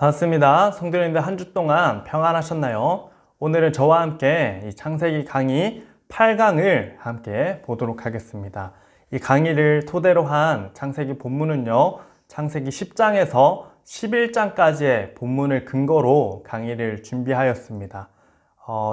반갑습니다. 성도님들 한 주 동안 평안하셨나요? 오늘은 저와 함께 이 창세기 강의 8강을 함께 보도록 하겠습니다. 이 강의를 토대로 한 창세기 본문은요, 창세기 10장에서 11장까지의 본문을 근거로 강의를 준비하였습니다.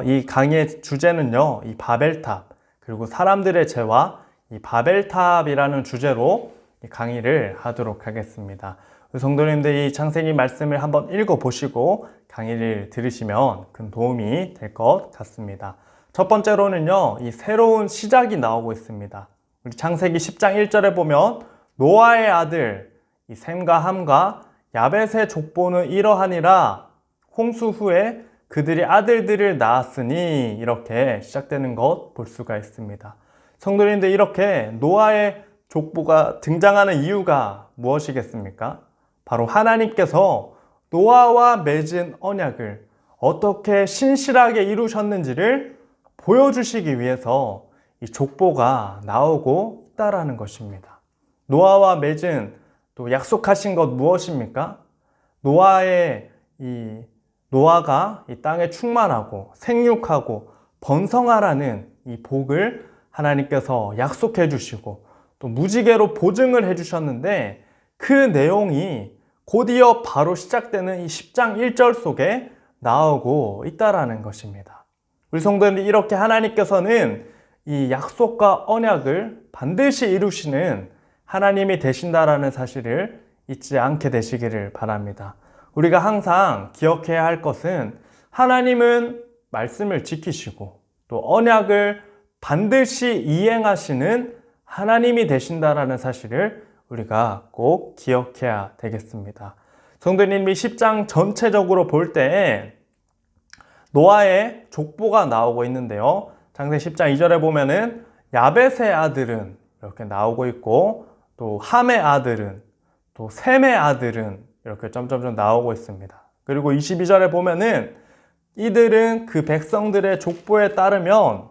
이 강의의 주제는요, 이 바벨탑, 그리고 사람들의 죄와 이 바벨탑이라는 주제로 이 강의를 하도록 하겠습니다. 성도님들 이 창세기 말씀을 한번 읽어보시고 강의를 들으시면 큰 도움이 될 것 같습니다. 첫 번째로는요, 이 새로운 시작이 나오고 있습니다. 우리 창세기 10장 1절에 보면 노아의 아들 이 셈과 함과 야벳의 족보는 이러하니라 홍수 후에 그들이 아들들을 낳았으니 이렇게 시작되는 것 볼 수가 있습니다. 성도님들 이렇게 노아의 족보가 등장하는 이유가 무엇이겠습니까? 바로 하나님께서 노아와 맺은 언약을 어떻게 신실하게 이루셨는지를 보여주시기 위해서 이 족보가 나오고 있다라는 것입니다. 노아와 맺은 또 약속하신 것 무엇입니까? 노아가 이 땅에 충만하고 생육하고 번성하라는 이 복을 하나님께서 약속해 주시고 또 무지개로 보증을 해 주셨는데 그 내용이 곧이어 바로 시작되는 이 10장 1절 속에 나오고 있다라는 것입니다. 우리 성도님들 이렇게 하나님께서는 이 약속과 언약을 반드시 이루시는 하나님이 되신다라는 사실을 잊지 않게 되시기를 바랍니다. 우리가 항상 기억해야 할 것은 하나님은 말씀을 지키시고 또 언약을 반드시 이행하시는 하나님이 되신다라는 사실을 우리가 꼭 기억해야 되겠습니다. 성도님이 10장 전체적으로 볼 때 노아의 족보가 나오고 있는데요. 창세기 10장 2절에 보면은 야벳의 아들은 이렇게 나오고 있고 또 함의 아들은 또 셈의 아들은 이렇게 점점점 나오고 있습니다. 그리고 22절에 보면은 이들은 그 백성들의 족보에 따르면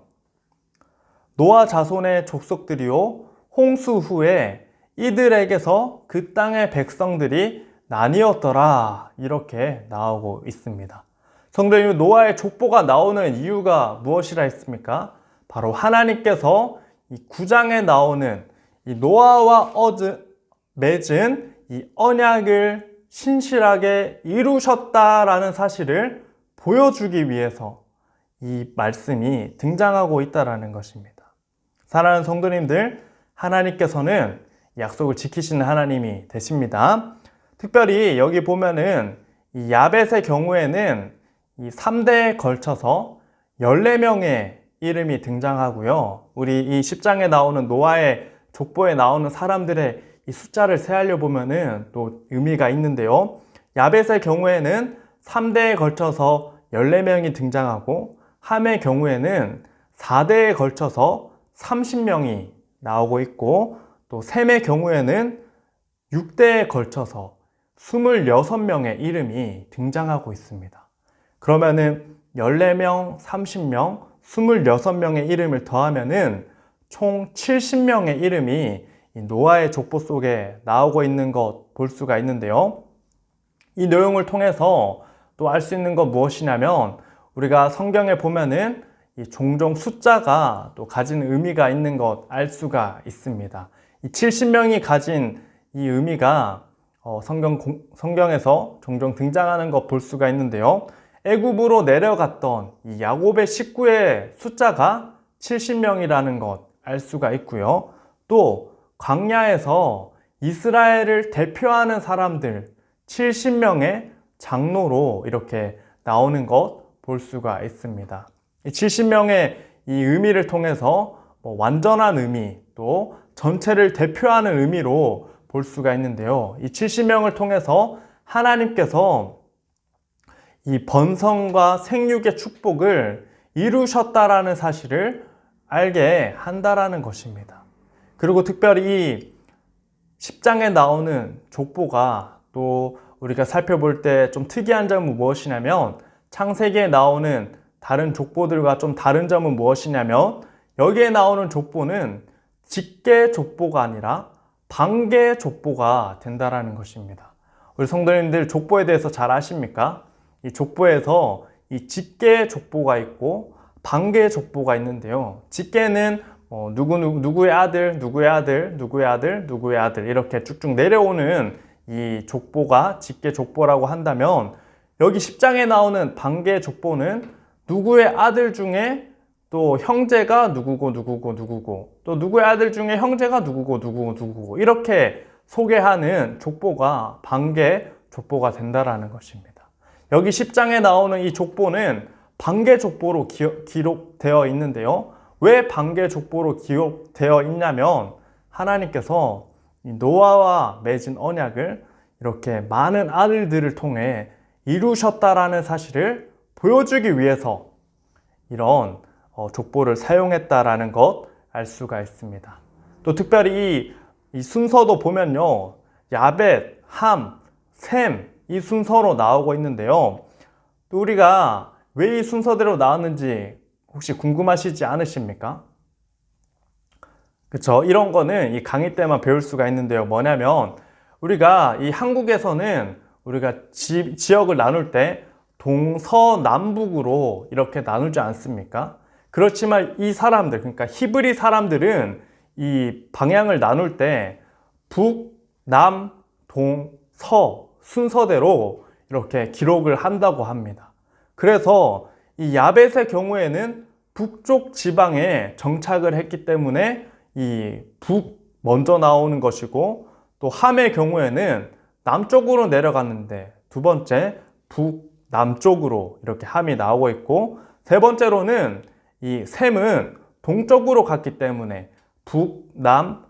노아 자손의 족속들이요 홍수 후에 이들에게서 그 땅의 백성들이 나뉘었더라 이렇게 나오고 있습니다. 성도님 노아의 족보가 나오는 이유가 무엇이라 했습니까? 바로 하나님께서 이 9장에 나오는 이 노아와 맺은 이 언약을 신실하게 이루셨다라는 사실을 보여주기 위해서 이 말씀이 등장하고 있다라는 것입니다. 사랑하는 성도님들, 하나님께서는 약속을 지키시는 하나님이 되십니다. 특별히 여기 보면은 이 야벳의 경우에는 이 3대에 걸쳐서 14명의 이름이 등장하고요. 우리 이 10장에 나오는 노아의 족보에 나오는 사람들의 이 숫자를 세하려 보면은 또 의미가 있는데요. 야벳의 경우에는 3대에 걸쳐서 14명이 등장하고 함의 경우에는 4대에 걸쳐서 30명이 나오고 있고 또 셈의 경우에는 6대에 걸쳐서 26명의 이름이 등장하고 있습니다. 그러면은 14명, 30명, 26명의 이름을 더하면은 총 70명의 이름이 이 노아의 족보 속에 나오고 있는 것 볼 수가 있는데요. 이 내용을 통해서 또 알 수 있는 것 무엇이냐면 우리가 성경에 보면은 이 종종 숫자가 또 가진 의미가 있는 것 알 수가 있습니다. 이 70명이 가진 이 의미가 성경에서 종종 등장하는 것 볼 수가 있는데요. 애굽으로 내려갔던 이 야곱의 식구의 숫자가 70명이라는 것 알 수가 있고요. 또 광야에서 이스라엘을 대표하는 사람들 70명의 장로로 이렇게 나오는 것 볼 수가 있습니다. 이 70명의 이 의미를 통해서 완전한 의미 또 전체를 대표하는 의미로 볼 수가 있는데요. 이 70명을 통해서 하나님께서 이 번성과 생육의 축복을 이루셨다라는 사실을 알게 한다라는 것입니다. 그리고 특별히 이 10장에 나오는 족보가 또 우리가 살펴볼 때 좀 특이한 점은 무엇이냐면 창세기에 나오는 다른 족보들과 좀 다른 점은 무엇이냐면 여기에 나오는 족보는 직계 족보가 아니라 반계 족보가 된다라는 것입니다. 우리 성도님들 족보에 대해서 잘 아십니까? 이 족보에서 이 직계 족보가 있고 반계 족보가 있는데요. 직계는 누구의 아들, 누구의 아들, 누구의 아들, 누구의 아들 이렇게 쭉쭉 내려오는 이 족보가 직계 족보라고 한다면, 여기 10장에 나오는 반계 족보는 누구의 아들 중에 또 형제가 누구고 누구고 누구고, 또 누구의 아들 중에 형제가 누구고 누구고 누구고 이렇게 소개하는 족보가 반계 족보가 된다라는 것입니다. 여기 10장에 나오는 이 족보는 반계 족보로 기록되어 있는데요. 왜 반계 족보로 기록되어 있냐면, 하나님께서 이 노아와 맺은 언약을 이렇게 많은 아들들을 통해 이루셨다라는 사실을 보여주기 위해서 이런 족보를 사용했다라는 것 알 수가 있습니다. 또 특별히 이 순서도 보면요, 야벳, 함, 셈 이 순서로 나오고 있는데요. 또 우리가 왜 이 순서대로 나왔는지 혹시 궁금하시지 않으십니까? 그쵸? 이런 거는 이 강의 때만 배울 수가 있는데요. 뭐냐면, 우리가 이 한국에서는 우리가 지역을 나눌 때 동서남북으로 이렇게 나누지 않습니까? 그렇지만 이 사람들, 그러니까 히브리 사람들은 이 방향을 나눌 때 북, 남, 동, 서 순서대로 이렇게 기록을 한다고 합니다. 그래서 이 야벳의 경우에는 북쪽 지방에 정착을 했기 때문에 이 북 먼저 나오는 것이고, 또 함의 경우에는 남쪽으로 내려갔는데 두 번째 북남쪽으로 이렇게 함이 나오고 있고, 세 번째로는 이 셈은 동쪽으로 갔기 때문에 북, 남,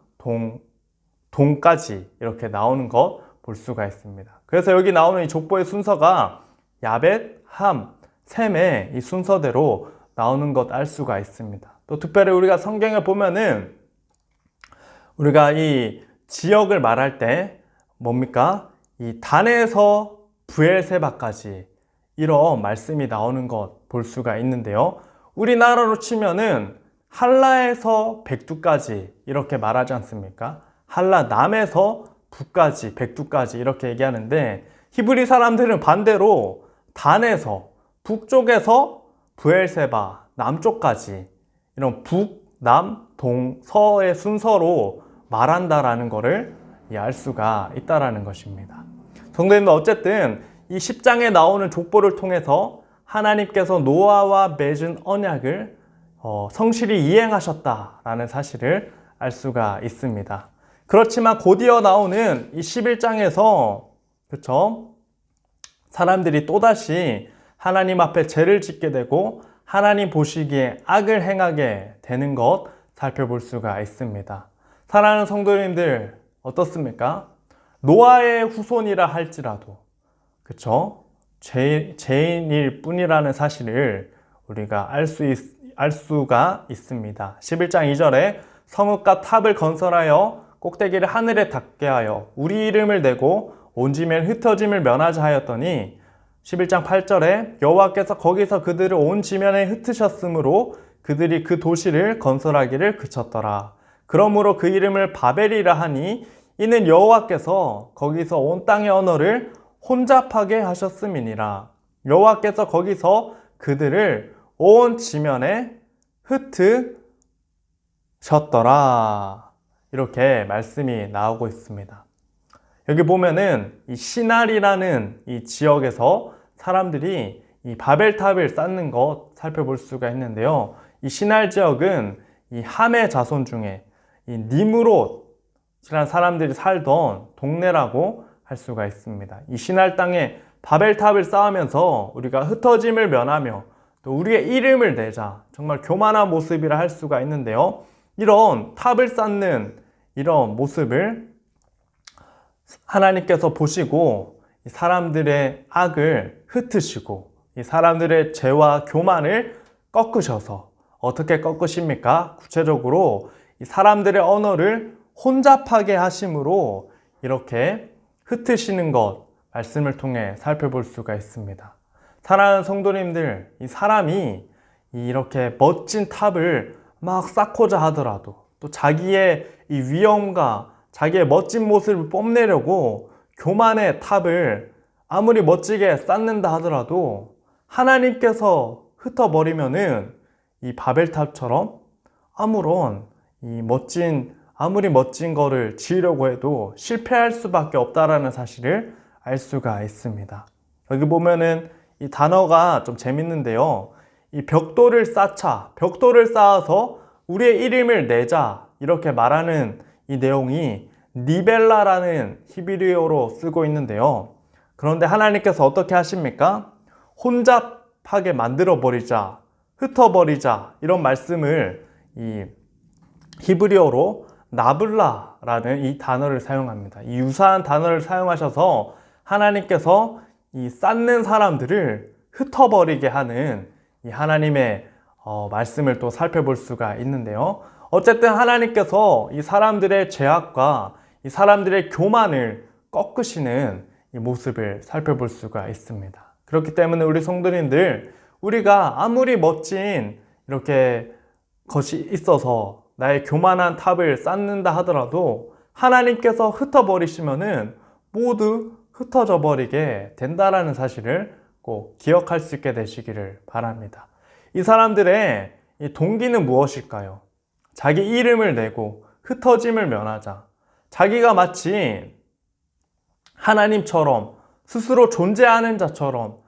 동까지 이렇게 나오는 것 볼 수가 있습니다. 그래서 여기 나오는 이 족보의 순서가 야벳, 함, 셈의 이 순서대로 나오는 것 알 수가 있습니다. 또 특별히 우리가 성경에 보면은 우리가 이 지역을 말할 때 뭡니까? 이 단에서 브엘세바까지 이런 말씀이 나오는 것 볼 수가 있는데요. 우리나라로 치면은 한라에서 백두까지 이렇게 말하지 않습니까? 한라 남에서 북까지, 백두까지 이렇게 얘기하는데, 히브리 사람들은 반대로 단에서 북쪽에서 브엘세바 남쪽까지 이런 북, 남, 동, 서의 순서로 말한다라는 것을 알 수가 있다라는 것입니다. 성도님들, 어쨌든 이 10장에 나오는 족보를 통해서 하나님께서 노아와 맺은 언약을 성실히 이행하셨다라는 사실을 알 수가 있습니다. 그렇지만 곧이어 나오는 이 11장에서 그렇죠? 사람들이 또다시 하나님 앞에 죄를 짓게 되고 하나님 보시기에 악을 행하게 되는 것 살펴볼 수가 있습니다. 사랑하는 성도님들, 어떻습니까? 노아의 후손이라 할지라도 그렇죠? 죄인일 뿐이라는 사실을 우리가 알 수가 있습니다. 11장 2절에 성읍과 탑을 건설하여 꼭대기를 하늘에 닿게 하여 우리 이름을 대고 온 지면 흩어짐을 면하자 하였더니, 11장 8절에 여호와께서 거기서 그들을 온 지면에 흩으셨으므로 그들이 그 도시를 건설하기를 그쳤더라. 그러므로 그 이름을 바벨이라 하니 이는 여호와께서 거기서 온 땅의 언어를 혼잡하게 하셨음이니라. 여호와께서 거기서 그들을 온 지면에 흩으셨더라. 이렇게 말씀이 나오고 있습니다. 여기 보면은 이 시날이라는 이 지역에서 사람들이 이 바벨탑을 쌓는 것 살펴볼 수가 있는데요. 이 시날 지역은 이 함의 자손 중에 이 니므롯이라는 사람들이 살던 동네라고 할 수가 있습니다. 이 시날 땅에 바벨탑을 쌓으면서 우리가 흩어짐을 면하며 또 우리의 이름을 내자, 정말 교만한 모습이라 할 수가 있는데요. 이런 탑을 쌓는 이런 모습을 하나님께서 보시고 이 사람들의 악을 흩으시고 이 사람들의 죄와 교만을 꺾으셔서, 어떻게 꺾으십니까? 구체적으로 이 사람들의 언어를 혼잡하게 하심으로 이렇게 흩으시는 것, 말씀을 통해 살펴볼 수가 있습니다. 사랑하는 성도님들, 이 사람이 이렇게 멋진 탑을 막 쌓고자 하더라도 또 자기의 이 위엄과 자기의 멋진 모습을 뽐내려고 교만의 탑을 아무리 멋지게 쌓는다 하더라도 하나님께서 흩어버리면은 이 바벨탑처럼 아무리 멋진 거를 지으려고 해도 실패할 수밖에 없다라는 사실을 알 수가 있습니다. 여기 보면은 이 단어가 좀 재밌는데요. 이 벽돌을 쌓아서 우리의 이름을 내자 이렇게 말하는 이 내용이 니벨라라는 히브리어로 쓰고 있는데요. 그런데 하나님께서 어떻게 하십니까? 혼잡하게 만들어버리자, 흩어버리자 이런 말씀을 이 히브리어로 나블라라는 이 단어를 사용합니다. 이 유사한 단어를 사용하셔서 하나님께서 이 쌓는 사람들을 흩어버리게 하는 이 하나님의 말씀을 또 살펴볼 수가 있는데요. 어쨌든 하나님께서 이 사람들의 죄악과 이 사람들의 교만을 꺾으시는 이 모습을 살펴볼 수가 있습니다. 그렇기 때문에 우리 성도님들, 우리가 아무리 멋진 이렇게 것이 있어서 나의 교만한 탑을 쌓는다 하더라도 하나님께서 흩어버리시면은 모두 흩어져 버리게 된다라는 사실을 꼭 기억할 수 있게 되시기를 바랍니다. 이 사람들의 이 동기는 무엇일까요? 자기 이름을 내고 흩어짐을 면하자. 자기가 마치 하나님처럼 스스로 존재하는 자처럼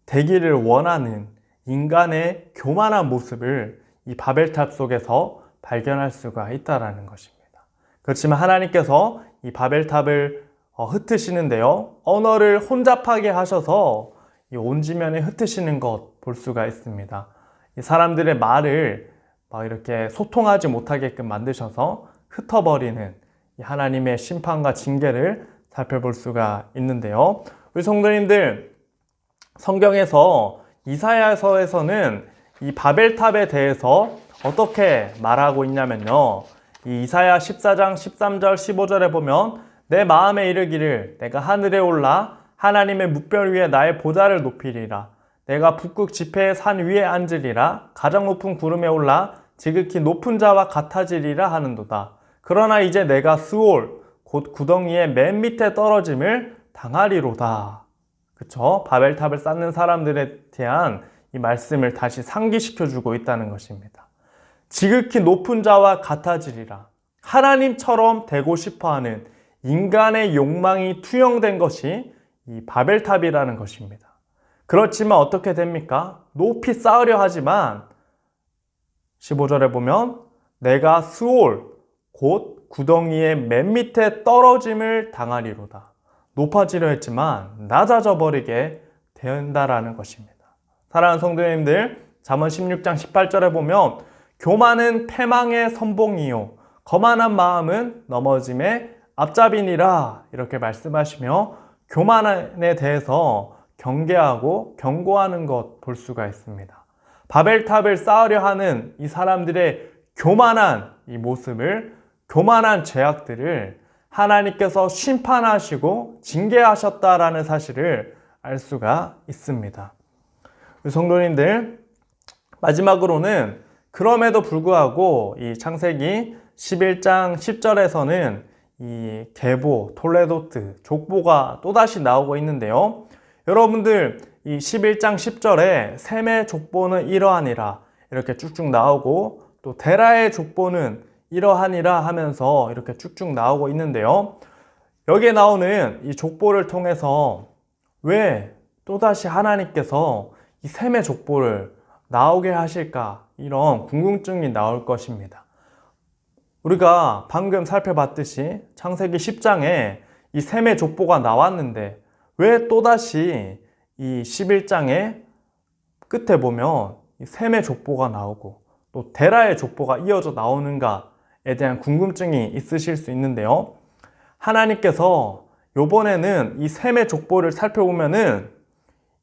되기를 원하는 인간의 교만한 모습을 이 바벨탑 속에서 발견할 수가 있다는 것입니다. 그렇지만 하나님께서 이 바벨탑을 흩으시는데요. 언어를 혼잡하게 하셔서 이 온 지면에 흩으시는 것 볼 수가 있습니다. 이 사람들의 말을 막 이렇게 소통하지 못하게끔 만드셔서 흩어버리는 이 하나님의 심판과 징계를 살펴볼 수가 있는데요. 우리 성도님들, 성경에서 이사야서에서는 이 바벨탑에 대해서 어떻게 말하고 있냐면요. 이 이사야 14장 13절 15절에 보면 내 마음에 이르기를 내가 하늘에 올라 하나님의 뭇별 위에 나의 보좌를 높이리라. 내가 북극 지폐의 산 위에 앉으리라. 가장 높은 구름에 올라 지극히 높은 자와 같아지리라 하는도다. 그러나 이제 내가 스올 곧 구덩이의 맨 밑에 떨어짐을 당하리로다. 그쵸? 바벨탑을 쌓는 사람들에 대한 이 말씀을 다시 상기시켜주고 있다는 것입니다. 지극히 높은 자와 같아지리라. 하나님처럼 되고 싶어하는 인간의 욕망이 투영된 것이 이 바벨탑이라는 것입니다. 그렇지만 어떻게 됩니까? 높이 쌓으려 하지만 15절에 보면 내가 스올 곧 구덩이의 맨 밑에 떨어짐을 당하리로다. 높아지려 했지만 낮아져 버리게 된다라는 것입니다. 사랑하는 성도님들, 잠언 16장 18절에 보면 교만은 패망의 선봉이요 거만한 마음은 넘어짐의 앞잡이니라 이렇게 말씀하시며 교만에 대해서 경계하고 경고하는 것 볼 수가 있습니다. 바벨탑을 쌓으려 하는 이 사람들의 교만한 이 모습을, 교만한 죄악들을 하나님께서 심판하시고 징계하셨다라는 사실을 알 수가 있습니다. 성도님들, 마지막으로는 그럼에도 불구하고 이 창세기 11장 10절에서는 이 계보, 톨레도트, 족보가 또다시 나오고 있는데요. 여러분들 이 11장 10절에 셈의 족보는 이러하니라 이렇게 쭉쭉 나오고 또 데라의 족보는 이러하니라 하면서 이렇게 쭉쭉 나오고 있는데요. 여기에 나오는 이 족보를 통해서 왜 또다시 하나님께서 이 셈의 족보를 나오게 하실까 이런 궁금증이 나올 것입니다. 우리가 방금 살펴봤듯이 창세기 10장에 이 셈의 족보가 나왔는데 왜 또다시 이 11장의 끝에 보면 이 셈의 족보가 나오고 또 데라의 족보가 이어져 나오는가에 대한 궁금증이 있으실 수 있는데요. 하나님께서 이번에는 이 셈의 족보를 살펴보면은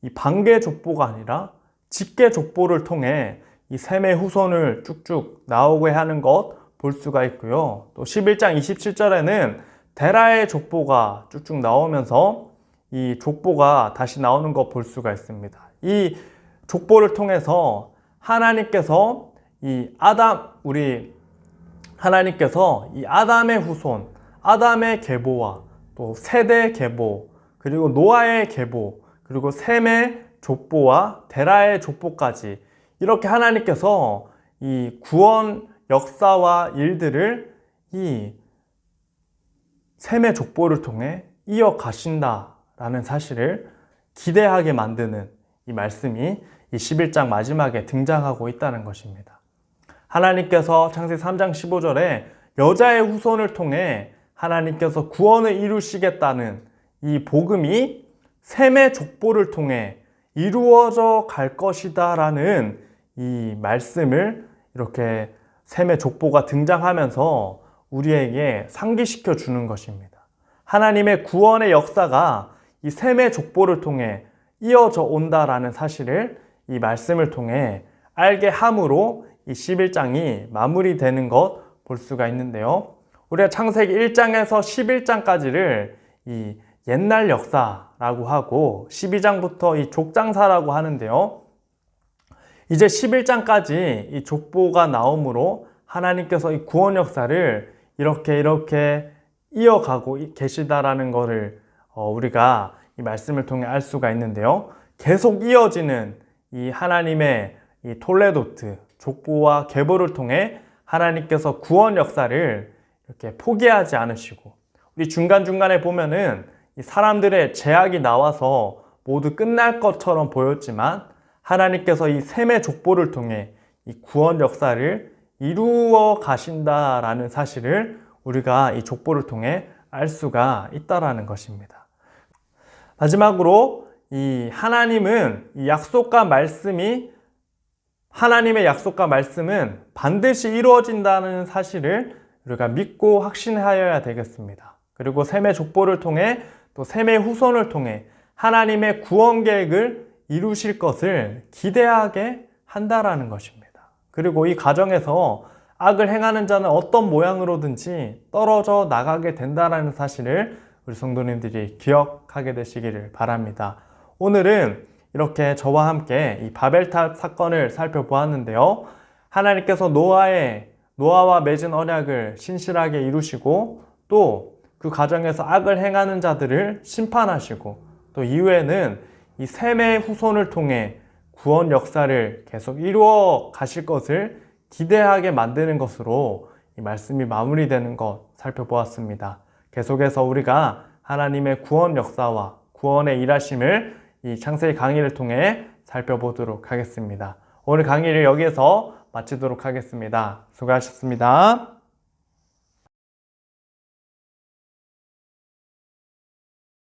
이 반개 족보가 아니라 직계 족보를 통해 이 셈의 후손을 쭉쭉 나오게 하는 것 볼 수가 있고요. 또 11장 27절에는 데라의 족보가 쭉쭉 나오면서 이 족보가 다시 나오는 것 볼 수가 있습니다. 이 족보를 통해서 하나님께서 이 아담의 후손, 아담의 계보와 또 세대 계보, 그리고 노아의 계보, 그리고 셈의 족보와 데라의 족보까지 이렇게 하나님께서 이 구원 역사와 일들을 이 셈의 족보를 통해 이어가신다라는 사실을 기대하게 만드는 이 말씀이 이 11장 마지막에 등장하고 있다는 것입니다. 하나님께서 창세기 3장 15절에 여자의 후손을 통해 하나님께서 구원을 이루시겠다는 이 복음이 셈의 족보를 통해 이루어져 갈 것이다 라는 이 말씀을 이렇게 셈의 족보가 등장하면서 우리에게 상기시켜 주는 것입니다. 하나님의 구원의 역사가 이 셈의 족보를 통해 이어져 온다라는 사실을 이 말씀을 통해 알게 함으로 이 11장이 마무리되는 것 볼 수가 있는데요. 우리가 창세기 1장에서 11장까지를 이 옛날 역사라고 하고 12장부터 이 족장사라고 하는데요. 이제 11장까지 이 족보가 나오므로 하나님께서 이 구원 역사를 이렇게 이어가고 계시다라는 것을 우리가 이 말씀을 통해 알 수가 있는데요. 계속 이어지는 이 하나님의 이 톨레도트 족보와 계보를 통해 하나님께서 구원 역사를 이렇게 포기하지 않으시고, 우리 중간중간에 보면은 이 사람들의 제약이 나와서 모두 끝날 것처럼 보였지만 하나님께서 이 셈의 족보를 통해 이 구원 역사를 이루어 가신다라는 사실을 우리가 이 족보를 통해 알 수가 있다라는 것입니다. 마지막으로 이 하나님은 이 하나님의 약속과 말씀은 반드시 이루어진다는 사실을 우리가 믿고 확신하여야 되겠습니다. 그리고 셈의 족보를 통해 또 셈의 후손을 통해 하나님의 구원 계획을 이루실 것을 기대하게 한다라는 것입니다. 그리고 이 과정에서 악을 행하는 자는 어떤 모양으로든지 떨어져 나가게 된다라는 사실을 우리 성도님들이 기억하게 되시기를 바랍니다. 오늘은 이렇게 저와 함께 이 바벨탑 사건을 살펴보았는데요. 하나님께서 노아와 맺은 언약을 신실하게 이루시고 또 그 과정에서 악을 행하는 자들을 심판하시고 또 이후에는 이 셈의 후손을 통해 구원 역사를 계속 이루어 가실 것을 기대하게 만드는 것으로 이 말씀이 마무리되는 것 살펴보았습니다. 계속해서 우리가 하나님의 구원 역사와 구원의 일하심을 이 창세기 강의를 통해 살펴보도록 하겠습니다. 오늘 강의를 여기에서 마치도록 하겠습니다. 수고하셨습니다.